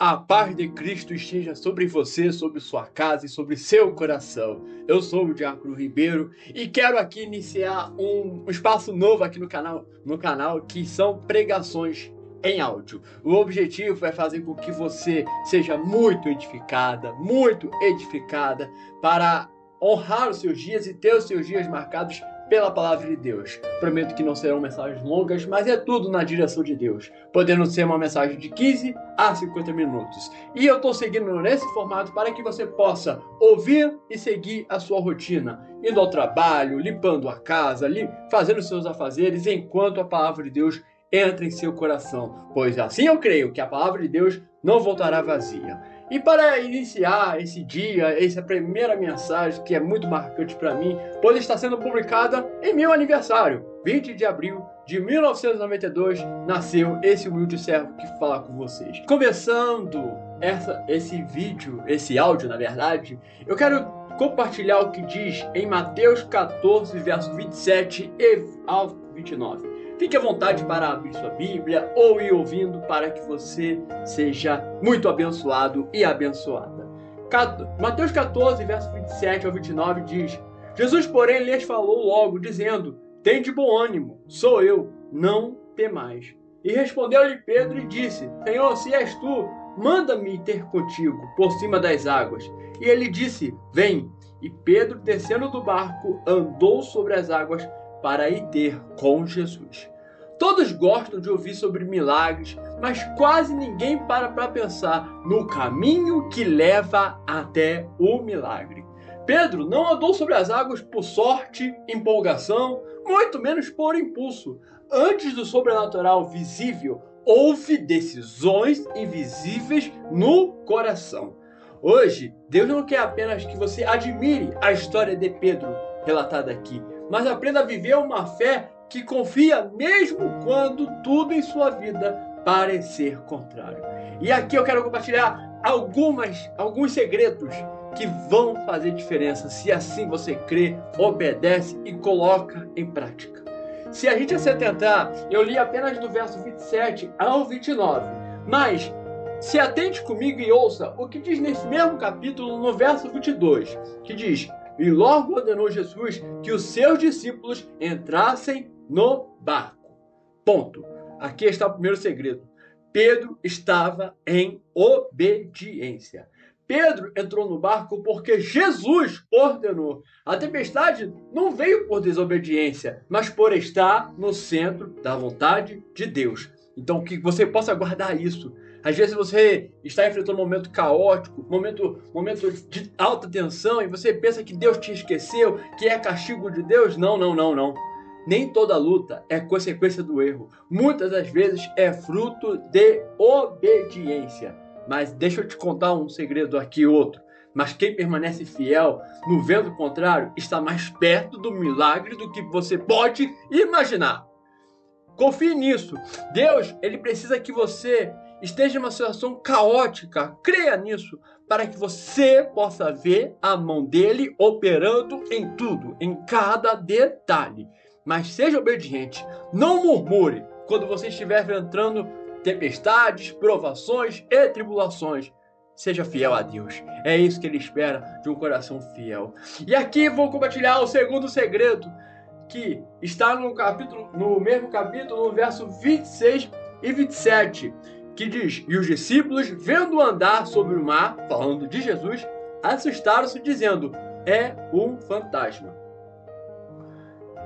A paz de Cristo esteja sobre você, sobre sua casa e sobre seu coração. Eu sou o Diácono Ribeiro e quero aqui iniciar um espaço novo aqui no canal que são pregações em áudio. O objetivo é fazer com que você seja muito edificada para honrar os seus dias e ter os seus dias marcados pela palavra de Deus. Prometo que não serão mensagens longas, mas é tudo na direção de Deus, podendo ser uma mensagem de 15 a 50 minutos. E eu estou seguindo nesse formato para que você possa ouvir e seguir a sua rotina, indo ao trabalho, limpando a casa, fazendo seus afazeres, enquanto a palavra de Deus entra em seu coração, pois assim eu creio que a palavra de Deus não voltará vazia. E para iniciar esse dia, essa primeira mensagem que é muito marcante para mim, pois está sendo publicada em meu aniversário, 20 de abril de 1992, nasceu esse humilde servo que fala com vocês. Começando esse áudio, na verdade, eu quero compartilhar o que diz em Mateus 14, verso 27 ao 29. Fique à vontade para abrir sua Bíblia ou ir ouvindo para que você seja muito abençoado e abençoada. Mateus 14, verso 27 ao 29 diz: Jesus, porém, lhes falou logo, dizendo: Tende bom ânimo, sou eu, não temais. E respondeu-lhe Pedro e disse: Senhor, se és tu, manda-me ter contigo por cima das águas. E ele disse: Vem. E Pedro, descendo do barco, andou sobre as águas para ir ter com Jesus. Todos gostam de ouvir sobre milagres, mas quase ninguém para pensar no caminho que leva até o milagre. Pedro não andou sobre as águas por sorte, empolgação, muito menos por impulso. Antes do sobrenatural visível, houve decisões invisíveis no coração. Hoje, Deus não quer apenas que você admire a história de Pedro relatada aqui, mas aprenda a viver uma fé que confia mesmo quando tudo em sua vida parecer contrário. E aqui eu quero compartilhar alguns segredos que vão fazer diferença se assim você crê, obedece e coloca em prática. Se a gente se atentar, eu li apenas do verso 27 ao 29, mas se atente comigo e ouça o que diz nesse mesmo capítulo no verso 22, que diz: E logo ordenou Jesus que os seus discípulos entrassem no barco. Ponto. Aqui está o primeiro segredo. Pedro estava em obediência. Pedro entrou no barco porque Jesus ordenou. A tempestade não veio por desobediência, mas por estar no centro da vontade de Deus. Então, que você possa guardar isso. Às vezes você está enfrentando um momento caótico, momento de alta tensão, e você pensa que Deus te esqueceu, que é castigo de Deus. Não. Nem toda luta é consequência do erro. Muitas das vezes é fruto de obediência. Mas deixa eu te contar um segredo aqui, outro. Mas quem permanece fiel no vento contrário está mais perto do milagre do que você pode imaginar. Confie nisso. Deus, ele precisa que você esteja em uma situação caótica. Creia nisso, para que você possa ver a mão dele operando em tudo, em cada detalhe. Mas seja obediente. Não murmure quando você estiver enfrentando tempestades, provações e tribulações. Seja fiel a Deus. É isso que ele espera de um coração fiel. E aqui vou compartilhar o segundo segredo, que está no mesmo capítulo, no verso 26 e 27, que diz: E os discípulos, vendo andar sobre o mar, falando de Jesus, assustaram-se, dizendo: É um fantasma.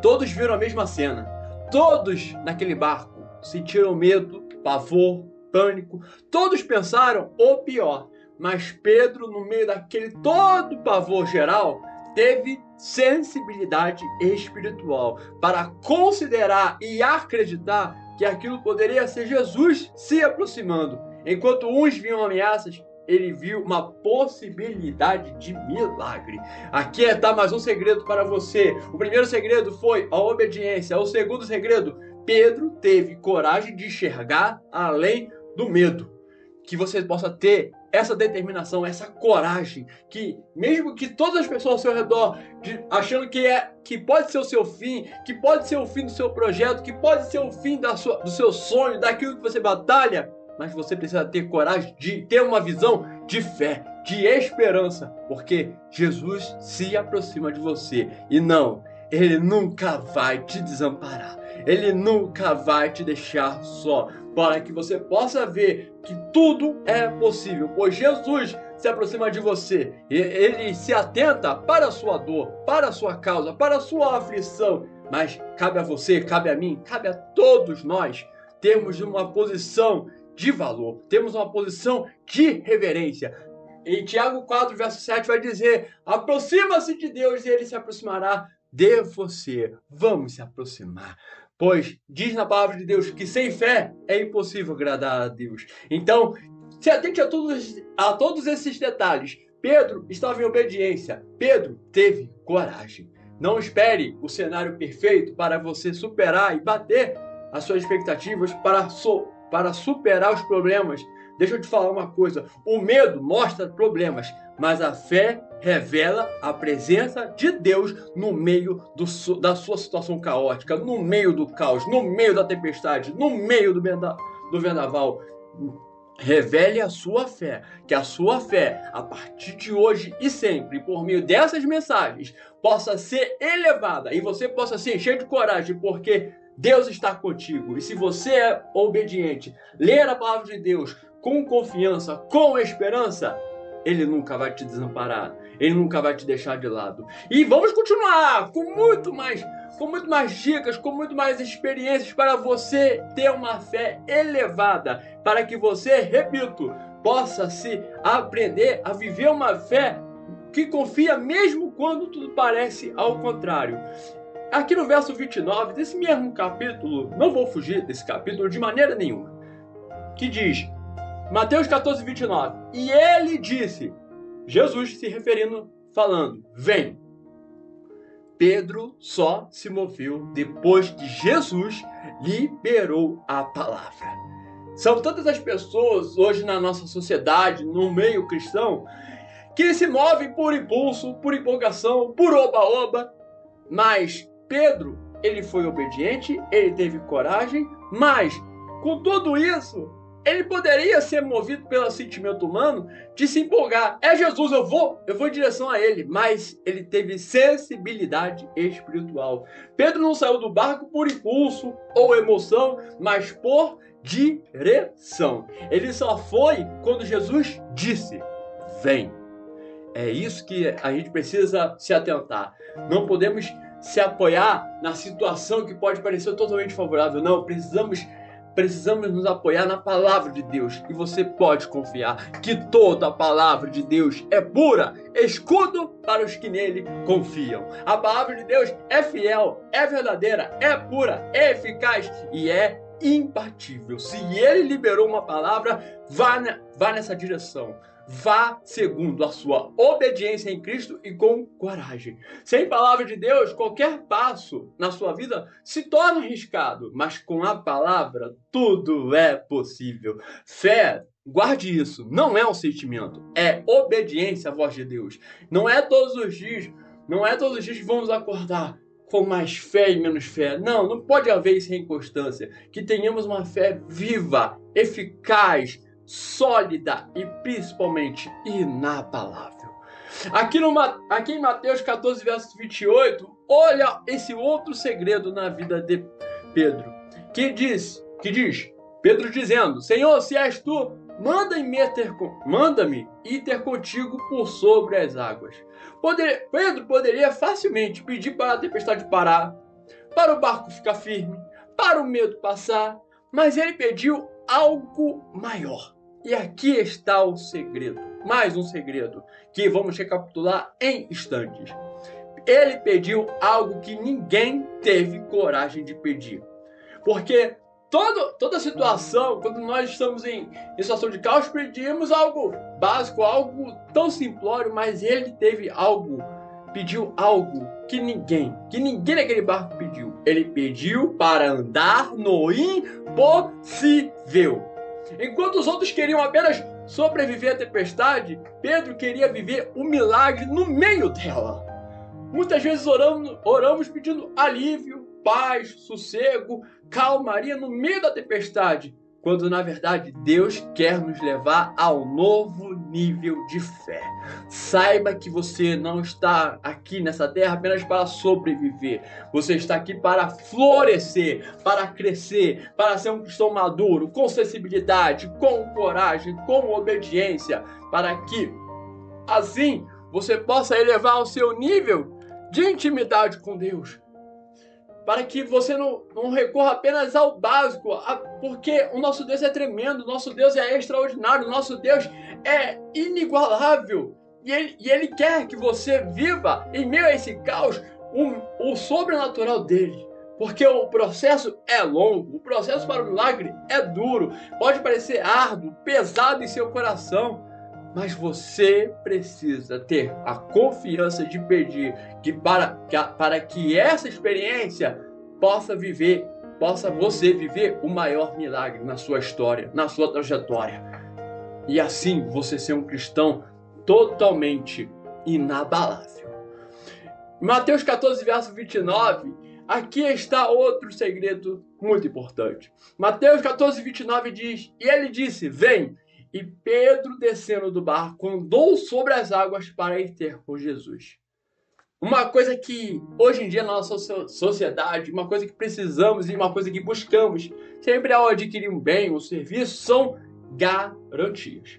Todos viram a mesma cena. Todos naquele barco sentiram medo, pavor, pânico. Todos pensaram o pior. Mas Pedro, no meio daquele todo pavor geral, teve sensibilidade espiritual para considerar e acreditar que aquilo poderia ser Jesus se aproximando. Enquanto uns viam ameaças, ele viu uma possibilidade de milagre. Aqui está mais um segredo para você. O primeiro segredo foi a obediência. O segundo segredo: Pedro teve coragem de enxergar além do medo. Que você possa ter essa determinação, essa coragem, que mesmo que todas as pessoas ao seu redor achando que pode ser o seu fim, que pode ser o fim do seu projeto, que pode ser o fim do seu sonho, daquilo que você batalha, mas você precisa ter coragem de ter uma visão de fé, de esperança, porque Jesus se aproxima de você. E não, Ele nunca vai te desamparar. Ele nunca vai te deixar só, para que você possa ver que tudo é possível, pois Jesus se aproxima de você, Ele se atenta para a sua dor, para a sua causa, para a sua aflição, mas cabe a você, cabe a mim, cabe a todos nós termos uma posição de valor, temos uma posição de reverência. Em Tiago 4, verso 7 vai dizer: aproxima-se de Deus e Ele se aproximará de você. Vamos se aproximar, pois diz na palavra de Deus que sem fé é impossível agradar a Deus. Então, se atente a todos esses detalhes. Pedro estava em obediência. Pedro teve coragem. Não espere o cenário perfeito para você superar e bater as suas expectativas, para superar os problemas. Deixa eu te falar uma coisa. O medo mostra problemas, mas a fé revela a presença de Deus no meio da sua situação caótica, no meio do caos, no meio da tempestade, no meio do vendaval. Revele a sua fé, que a sua fé, a partir de hoje e sempre, por meio dessas mensagens, possa ser elevada e você possa se encher de coragem, porque Deus está contigo. E se você é obediente, ler a palavra de Deus com confiança, com esperança, Ele nunca vai te desamparar, Ele nunca vai te deixar de lado. E vamos continuar com muito mais dicas, com muito mais experiências para você ter uma fé elevada, para que você, repito, possa se aprender a viver uma fé que confia mesmo quando tudo parece ao contrário. Aqui no verso 29 desse mesmo capítulo, não vou fugir desse capítulo de maneira nenhuma, que diz, Mateus 14, 29, e ele disse, Jesus se referindo, falando, vem. Pedro só se moveu depois que Jesus liberou a palavra. São tantas as pessoas hoje na nossa sociedade, no meio cristão, que se movem por impulso, por empolgação, por oba-oba. Mas Pedro, ele foi obediente, ele teve coragem, mas com tudo isso, ele poderia ser movido pelo sentimento humano de se empolgar. É Jesus, eu vou em direção a ele. Mas ele teve sensibilidade espiritual. Pedro não saiu do barco por impulso ou emoção, mas por direção. Ele só foi quando Jesus disse, vem. É isso que a gente precisa se atentar. Não podemos se apoiar na situação que pode parecer totalmente favorável. Não, precisamos nos apoiar na palavra de Deus. E você pode confiar que toda a palavra de Deus é pura, escudo para os que nele confiam. A palavra de Deus é fiel, é verdadeira, é pura, é eficaz e é imbatível. Se ele liberou uma palavra, vá nessa direção. Vá segundo a sua obediência em Cristo e com coragem. Sem palavra de Deus, qualquer passo na sua vida se torna arriscado, mas com a palavra tudo é possível. Fé, guarde isso, não é um sentimento, é obediência à voz de Deus. Não é todos os dias que vamos acordar com mais fé e menos fé. Não pode haver isso em inconstância. Que tenhamos uma fé viva, eficaz, sólida e principalmente inabalável. Aqui em Mateus 14, verso 28, olha esse outro segredo na vida de Pedro, que diz, Pedro dizendo, Senhor, se és tu, manda-me ir ter contigo por sobre as águas. Pedro poderia facilmente pedir para a tempestade parar, para o barco ficar firme, para o medo passar, mas ele pediu algo maior. E aqui está o segredo, mais um segredo, que vamos recapitular em instantes. Ele pediu algo que ninguém teve coragem de pedir. Porque toda situação, quando nós estamos em situação de caos, pedimos algo básico, algo tão simplório, mas ele pediu algo que ninguém naquele barco pediu. Ele pediu para andar no impossível. Enquanto os outros queriam apenas sobreviver à tempestade, Pedro queria viver o milagre no meio dela. Muitas vezes oramos pedindo alívio, paz, sossego, calmaria no meio da tempestade, quando na verdade Deus quer nos levar ao novo nível de fé. Saiba que você não está aqui nessa terra apenas para sobreviver. Você está aqui para florescer, para crescer, para ser um cristão maduro, com sensibilidade, com coragem, com obediência, para que assim você possa elevar o seu nível de intimidade com Deus. Para que você não recorra apenas ao básico, porque o nosso Deus é tremendo, o nosso Deus é extraordinário, o nosso Deus é inigualável. E Ele quer que você viva, em meio a esse caos, o sobrenatural dele. Porque o processo é longo, o processo para o milagre é duro, pode parecer árduo, pesado em seu coração. Mas você precisa ter a confiança de pedir para que essa experiência possa você viver o maior milagre na sua história, na sua trajetória. E assim você ser um cristão totalmente inabalável. Mateus 14, verso 29, aqui está outro segredo muito importante. Mateus 14, 29 diz, e ele disse, vem. E Pedro, descendo do barco, andou sobre as águas para ir ter com Jesus. Uma coisa que hoje em dia na nossa sociedade, uma coisa que precisamos e uma coisa que buscamos sempre ao adquirir um bem ou serviço são garantias.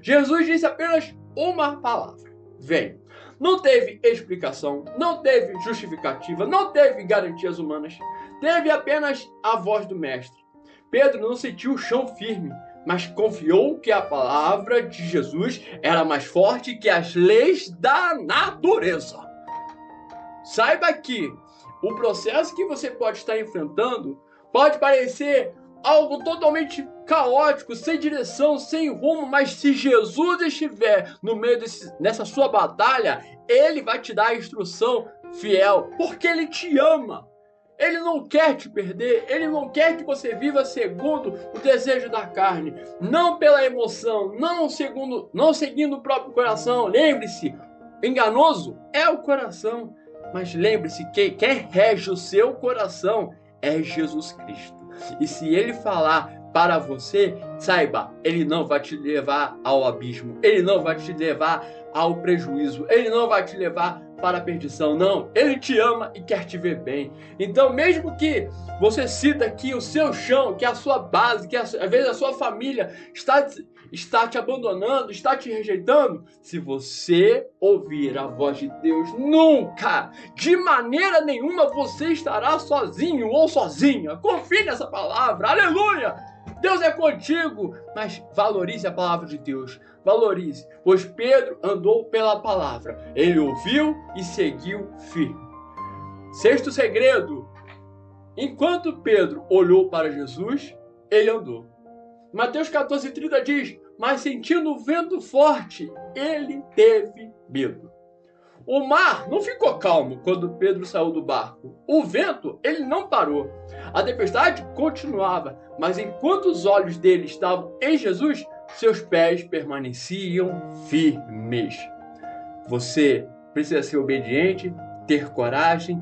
Jesus disse apenas uma palavra, vem. Não teve explicação, não teve justificativa, não teve garantias humanas. Teve apenas a voz do mestre. Pedro não sentiu o chão firme, mas confiou que a palavra de Jesus era mais forte que as leis da natureza. Saiba que o processo que você pode estar enfrentando pode parecer algo totalmente caótico, sem direção, sem rumo, mas se Jesus estiver no meio dessa sua batalha, Ele vai te dar a instrução fiel, porque Ele te ama. Ele não quer te perder, Ele não quer que você viva segundo o desejo da carne, não pela emoção, não seguindo o próprio coração. Lembre-se, enganoso é o coração, mas lembre-se que quem rege o seu coração é Jesus Cristo. E se Ele falar para você, saiba, Ele não vai te levar ao abismo, Ele não vai te levar ao prejuízo, Ele não vai te levar para a perdição, não. Ele te ama e quer te ver bem. Então, mesmo que você sinta que o seu chão, que a sua base, que às vezes a sua família está te abandonando, está te rejeitando, se você ouvir a voz de Deus, nunca, de maneira nenhuma, você estará sozinho ou sozinha. Confie nessa palavra, aleluia! Deus é contigo, mas valorize a palavra de Deus. Valorize, pois Pedro andou pela palavra. Ele ouviu e seguiu firme. Sexto segredo. Enquanto Pedro olhou para Jesus, ele andou. Mateus 14:30 diz, mas sentindo o vento forte, ele teve medo. O mar não ficou calmo quando Pedro saiu do barco. O vento, ele não parou. A tempestade continuava, mas enquanto os olhos dele estavam em Jesus, seus pés permaneciam firmes. Você precisa ser obediente, ter coragem,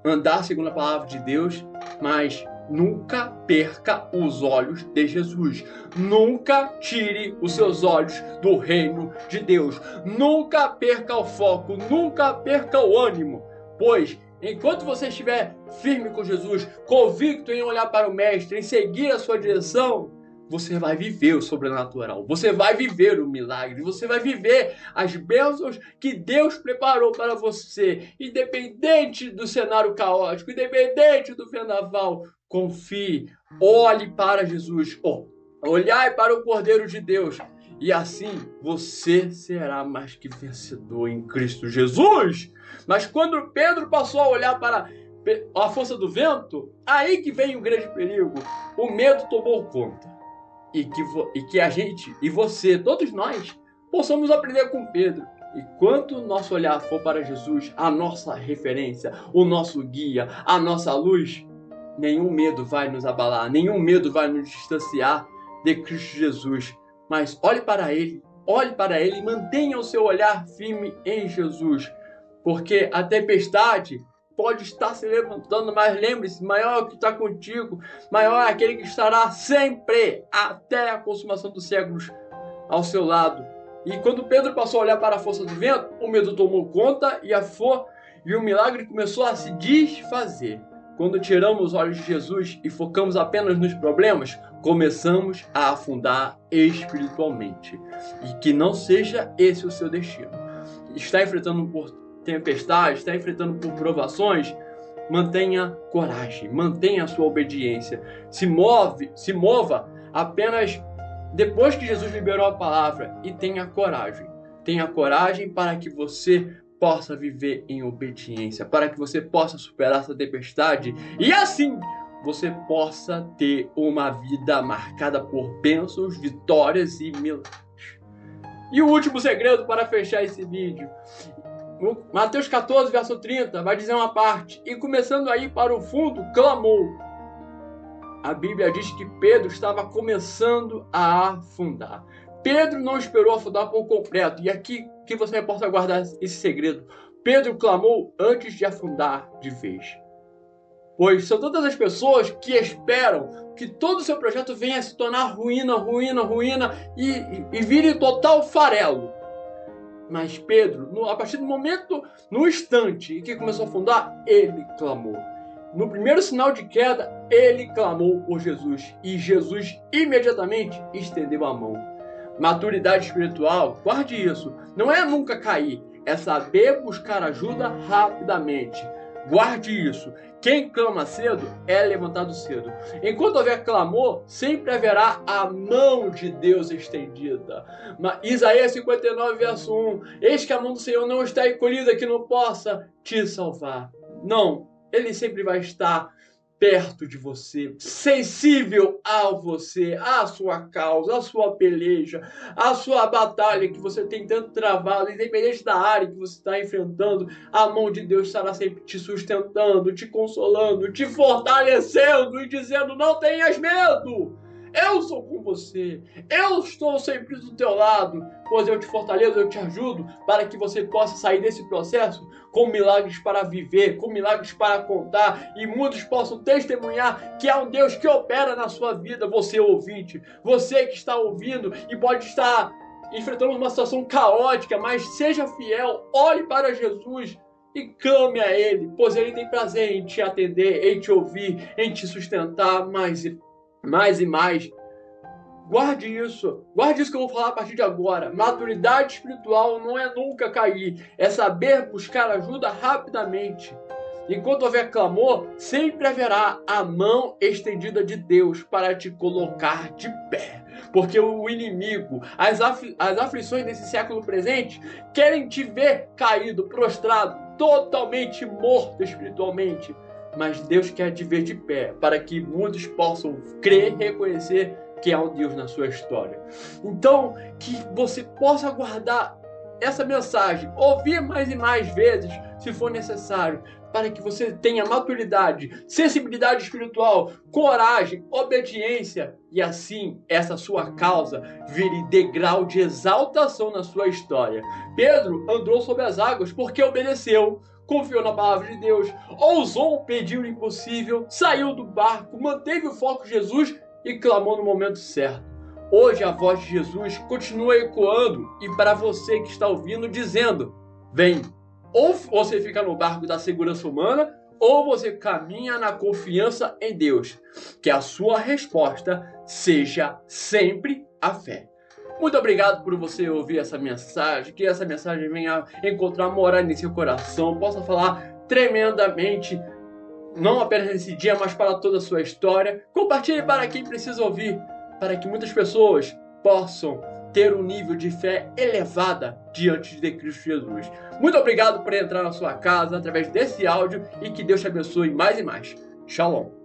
andar segundo a palavra de Deus, mas nunca perca os olhos de Jesus. Nunca tire os seus olhos do reino de Deus. Nunca perca o foco, nunca perca o ânimo, pois enquanto você estiver firme com Jesus, convicto em olhar para o Mestre, em seguir a sua direção, você vai viver o sobrenatural, você vai viver o milagre, você vai viver as bênçãos que Deus preparou para você, independente do cenário caótico, independente do vendaval. Confie, olhe para Jesus, olhai para o Cordeiro de Deus, e assim você será mais que vencedor em Cristo Jesus. Mas quando Pedro passou a olhar para a força do vento, aí que vem o grande perigo. O medo tomou conta. E que a gente, e você, todos nós, possamos aprender com Pedro. E quando o nosso olhar for para Jesus, a nossa referência, o nosso guia, a nossa luz, nenhum medo vai nos abalar, nenhum medo vai nos distanciar de Cristo Jesus. Mas olhe para Ele e mantenha o seu olhar firme em Jesus. Porque a tempestade pode estar se levantando, mas lembre-se, maior é o que está contigo, maior é aquele que estará sempre, até a consumação dos séculos, ao seu lado. E quando Pedro passou a olhar para a força do vento, o medo tomou conta e o milagre começou a se desfazer. Quando tiramos os olhos de Jesus e focamos apenas nos problemas, começamos a afundar espiritualmente. E que não seja esse o seu destino. Está enfrentando por tempestades, está enfrentando por provações, mantenha coragem, mantenha a sua obediência. Se mova apenas depois que Jesus liberou a palavra e tenha coragem. Tenha coragem para que você possa viver em obediência, para que você possa superar essa tempestade e assim você possa ter uma vida marcada por bênçãos, vitórias e milagres. E o último segredo para fechar esse vídeo. Mateus 14, verso 30, vai dizer uma parte: e começando a ir para o fundo, clamou. A Bíblia diz que Pedro estava começando a afundar. Pedro não esperou afundar por completo. E aqui que você possa guardar esse segredo. Pedro clamou antes de afundar de vez. Pois são tantas as pessoas que esperam que todo o seu projeto venha a se tornar ruína e vire total farelo. Mas Pedro, a partir do momento, no instante em que começou a afundar, ele clamou. No primeiro sinal de queda, ele clamou por Jesus. E Jesus imediatamente estendeu a mão. Maturidade espiritual, guarde isso, não é nunca cair, é saber buscar ajuda rapidamente. Guarde isso. Quem clama cedo é levantado cedo. Enquanto houver clamor, sempre haverá a mão de Deus estendida. Isaías 59, verso 1. Eis que a mão do Senhor não está encolhida que não possa te salvar. Não, Ele sempre vai estar perto de você, sensível a você, à sua causa, à sua peleja, à sua batalha que você tem tanto travado, independente da área que você está enfrentando, a mão de Deus estará sempre te sustentando, te consolando, te fortalecendo e dizendo: não tenhas medo, eu sou com você, eu estou sempre do teu lado, pois eu te fortaleço, eu te ajudo para que você possa sair desse processo com milagres para viver, com milagres para contar e muitos possam testemunhar que há um Deus que opera na sua vida. Você ouvinte, você que está ouvindo e pode estar enfrentando uma situação caótica, mas seja fiel, olhe para Jesus e clame a Ele, pois Ele tem prazer em te atender, em te ouvir, em te sustentar mais e mais. Guarde isso que eu vou falar a partir de agora. Maturidade espiritual não é nunca cair, é saber buscar ajuda rapidamente. Enquanto houver clamor, sempre haverá a mão estendida de Deus para te colocar de pé. Porque o inimigo, as aflições desse século presente, querem te ver caído, prostrado, totalmente morto espiritualmente. Mas Deus quer te ver de pé, para que muitos possam crer e reconhecer que há um Deus na sua história. Então, que você possa guardar essa mensagem, ouvir mais e mais vezes, se for necessário, para que você tenha maturidade, sensibilidade espiritual, coragem, obediência, e assim essa sua causa vire degrau de exaltação na sua história. Pedro andou sobre as águas porque obedeceu, confiou na palavra de Deus, ousou pedir o impossível, saiu do barco, manteve o foco em Jesus e clamou no momento certo. Hoje a voz de Jesus continua ecoando e para você que está ouvindo dizendo: vem. Ou você fica no barco da segurança humana, ou você caminha na confiança em Deus. Que a sua resposta seja sempre a fé. Muito obrigado por você ouvir essa mensagem, que essa mensagem venha encontrar morada em seu coração, possa falar tremendamente, não apenas nesse dia, mas para toda a sua história. Compartilhe para quem precisa ouvir, para que muitas pessoas possam ter um nível de fé elevada diante de Cristo Jesus. Muito obrigado por entrar na sua casa através desse áudio e que Deus te abençoe mais e mais. Shalom.